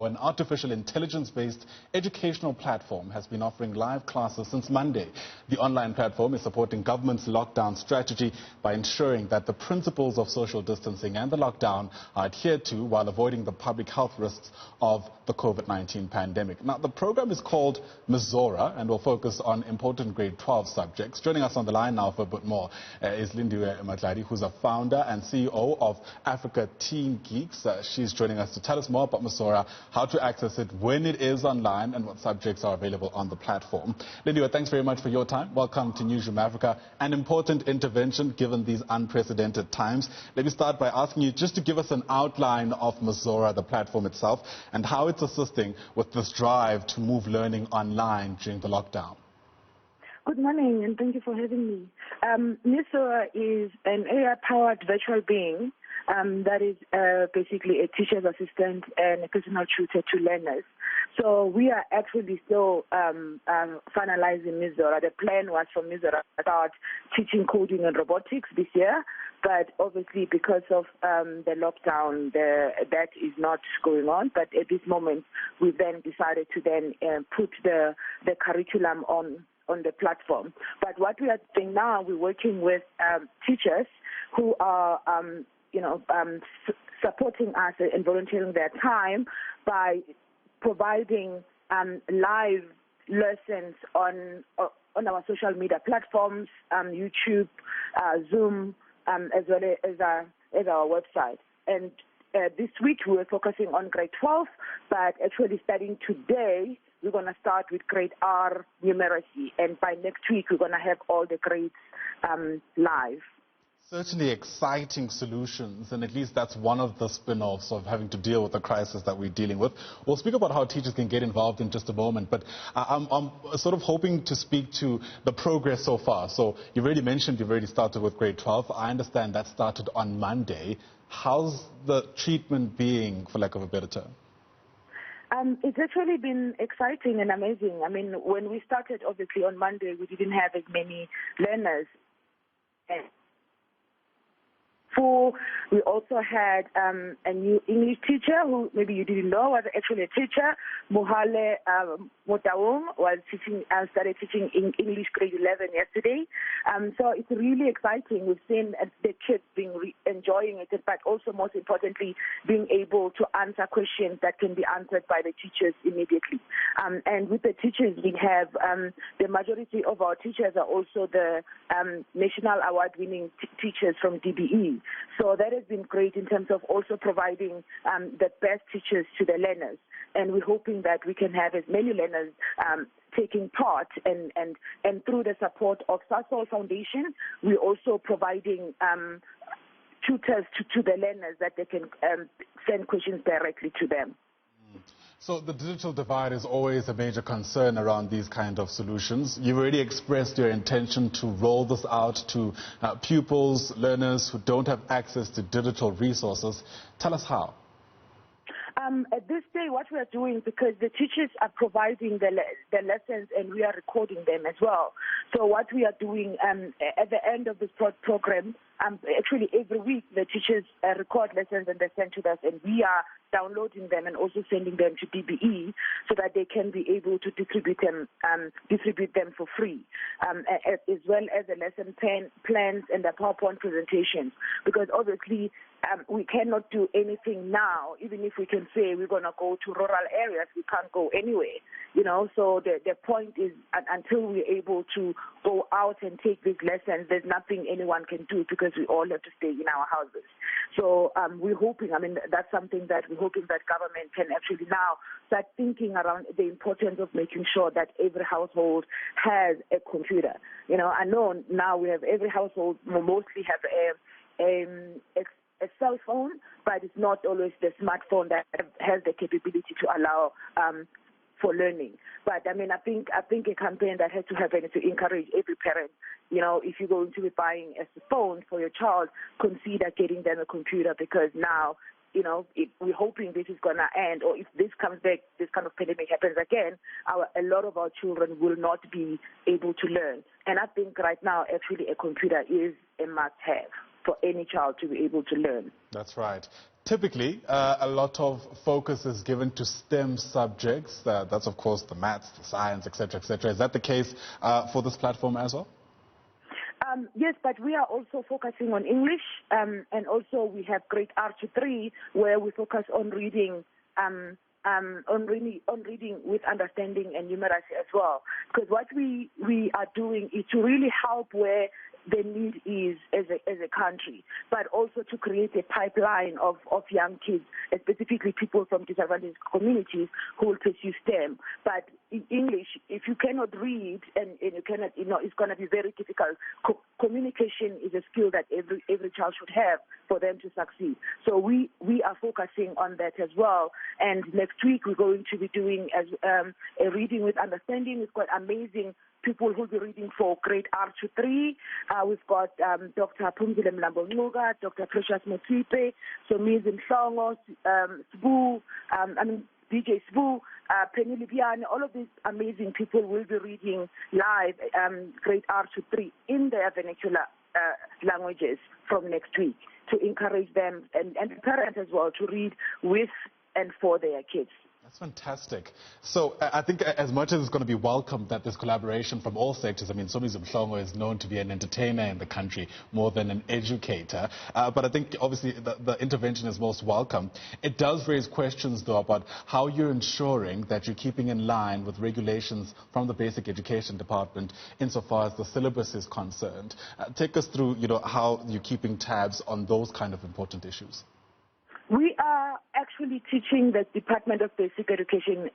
An artificial intelligence-based educational platform has been offering live classes since Monday. The online platform is supporting government's lockdown strategy by ensuring that the principles of social distancing and the lockdown are adhered to while avoiding the public health risks of the COVID-19 pandemic. Now, the program is called Mizora and will focus on important grade 12 subjects. Joining us on the line now for a bit more is Lindiwe Matladi, who's a founder and CEO of Africa Teen Geeks. She's joining us to tell us more about Mizora, how to access it, when it is online, and what subjects are available on the platform. Lindiwe, thanks very much for your time. Welcome to Newsroom Africa. An important intervention given these unprecedented times. Let me start by asking you just to give us an outline of Mizora, the platform itself, and how it's assisting with this drive to move learning online during the lockdown. Good morning, and thank you for having me. Mizora is an AI-powered virtual being that is basically a teacher's assistant and a personal tutor to learners. So we are actually still finalizing Mizora. The plan was for Mizora to start teaching coding and robotics this year, but obviously because of the lockdown, that is not going on. But at this moment, we then decided to then put the curriculum on the platform. But what we are doing now, we're working with teachers who are supporting us and volunteering their time by providing live lessons on our social media platforms, YouTube, Zoom, as well as our website. And this week we were focusing on grade 12, but actually starting today, we're going to start with grade R numeracy, and by next week we're going to have all the grades live. Certainly exciting solutions, and at least that's one of the spin-offs of having to deal with the crisis that we're dealing with. We'll speak about how teachers can get involved in just a moment, but I'm sort of hoping to speak to the progress so far. So you've already mentioned you've already started with grade 12. I understand that started on Monday. How's the treatment being, for lack of a better term? It's actually been exciting and amazing. I mean, when we started, obviously, on Monday, we didn't have as many learners. We also had a new English teacher who maybe you didn't know was actually a teacher. Mohale Motaung started teaching in English grade 11 yesterday. So it's really exciting. We've seen the kids enjoying it, but also most importantly, being able to answer questions that can be answered by the teachers immediately. And with the teachers, we have the majority of our teachers are also the national award-winning teachers from DBE. So that has been great in terms of also providing the best teachers to the learners. And we're hoping that we can have as many learners taking part. And through the support of Sasol Foundation, we're also providing tutors to the learners that they can send questions directly to them. So the digital divide is always a major concern around these kind of solutions. You've already expressed your intention to roll this out to pupils, learners who don't have access to digital resources. Tell us how. At this day, what we are doing, because the teachers are providing the lessons and we are recording them as well. So what we are doing at the end of this program, actually every week the teachers record lessons and they send to us, and we are downloading them and also sending them to DBE so that they can be able to distribute them for free, as well as the lesson plans and the PowerPoint presentations. Because obviously we cannot do anything now. Even if we can say we're going to go to rural areas, we can't go anywhere. So the point is, until we're able to go out and take these lessons, there's nothing anyone can do because we all have to stay in our houses. So we're hoping, that's something that we're hoping that government can actually now start thinking around the importance of making sure that every household has a computer. I know now we have every household mostly have a cell phone, but it's not always the smartphone that has the capability to allow for learning. But I think a campaign that has to happen is to encourage every parent. If you're going to be buying a phone for your child, consider getting them a computer, because now, we're hoping this is going to end, or if this comes back, this kind of pandemic happens again, a lot of our children will not be able to learn. And I think right now, actually, a computer is a must-have for any child to be able to learn. That's right. Typically, a lot of focus is given to STEM subjects. That's, of course, the maths, the science, etc., etc. Is that the case for this platform as well? Yes, but we are also focusing on English, and also we have grade R to 3, where we focus on reading, on reading with understanding and numeracy as well. Because what we are doing is to really help where the need is as a country, but also to create a pipeline of young kids, specifically people from disadvantaged communities who will pursue STEM. But in English, if you cannot read and you cannot, it's going to be very difficult. Communication is a skill that every child should have for them to succeed. So we are focusing on that as well. And next week we're going to be doing a reading with understanding. We've got amazing people who will be reading for grade R to 3. We've got Dr. Pumzile Mlambo-Ncuka, Dr. Precious Motsipe, Somizi Mhlongo, Sbu, DJ Sbu, Penny Libiane. All of these amazing people will be reading live grade R to 3 in their vernacular languages from next week to encourage them and parents as well to read with and for their kids. That's fantastic. So I think as much as it's going to be welcome that this collaboration from all sectors, I mean, Somizi Mhlongo is known to be an entertainer in the country more than an educator. But I think obviously the intervention is most welcome. It does raise questions, though, about how you're ensuring that you're keeping in line with regulations from the Basic Education Department insofar as the syllabus is concerned. Take us through, how you're keeping tabs on those kind of important issues. We are actually teaching the Department of Basic Education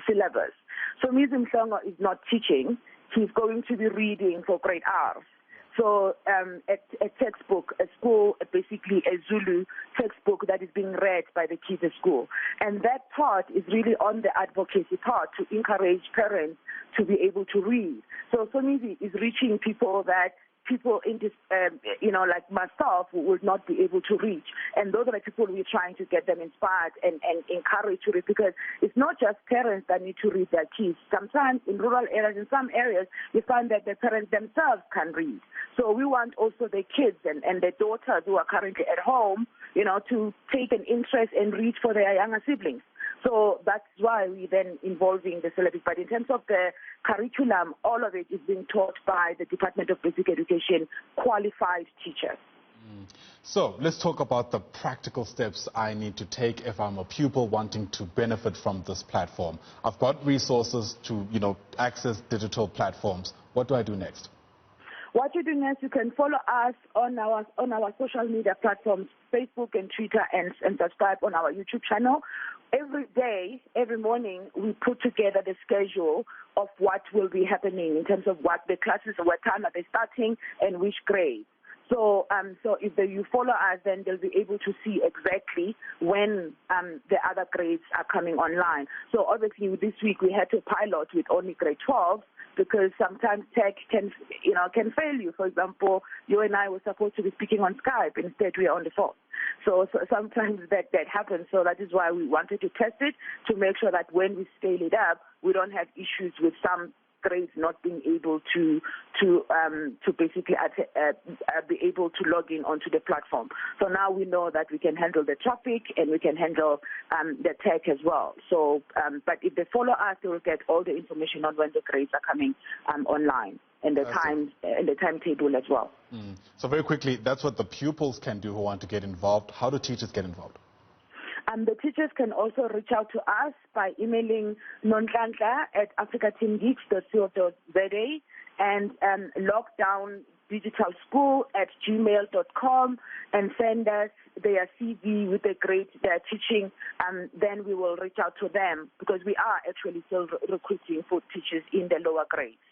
syllabus. So Somizi Mhlongo is not teaching. He's going to be reading for grade R. So a textbook, basically a Zulu textbook that is being read by the kids at school. And that part is really on the advocacy part to encourage parents to be able to read. So Somizi is reaching people in this, like myself, who would not be able to reach. And those are the people we're trying to get them inspired and encouraged to read, because it's not just parents that need to read their kids. Sometimes in rural areas, in some areas, you find that the parents themselves can read. So we want also the kids and the daughters who are currently at home, to take an interest and read for their younger siblings. So that's why we then involving the syllabus. But in terms of the curriculum, all of it is being taught by the Department of Basic Education qualified teachers. So let's talk about the practical steps I need to take if I'm a pupil wanting to benefit from this platform. I've got resources to, access digital platforms. What do I do next? What you do next, you can follow us on our social media platforms, Facebook and Twitter, and subscribe on our YouTube channel. Every day, every morning, we put together the schedule of what will be happening in terms of what the classes, what time are they starting, and which grades. So if you follow us, then they'll be able to see exactly when the other grades are coming online. So obviously, this week we had to pilot with only grade 12, because sometimes tech can fail you. For example, you and I were supposed to be speaking on Skype. Instead, we are on the phone. So sometimes that happens. So that is why we wanted to test it, to make sure that when we scale it up, we don't have issues with some grades not being able to basically be able to log in onto the platform. So now we know that we can handle the traffic and we can handle the tech as well. So, but if they follow us, they will get all the information on when the grades are coming online and the time and the timetable as well. So very quickly, that's what the pupils can do who want to get involved. How do teachers get involved? The teachers can also reach out to us by emailing nonhlanhla@africateamgeeks.co.za and lockdowndigitalschool@gmail.com and send us their CV with the grades they're teaching. Then we will reach out to them, because we are actually still recruiting for teachers in the lower grades.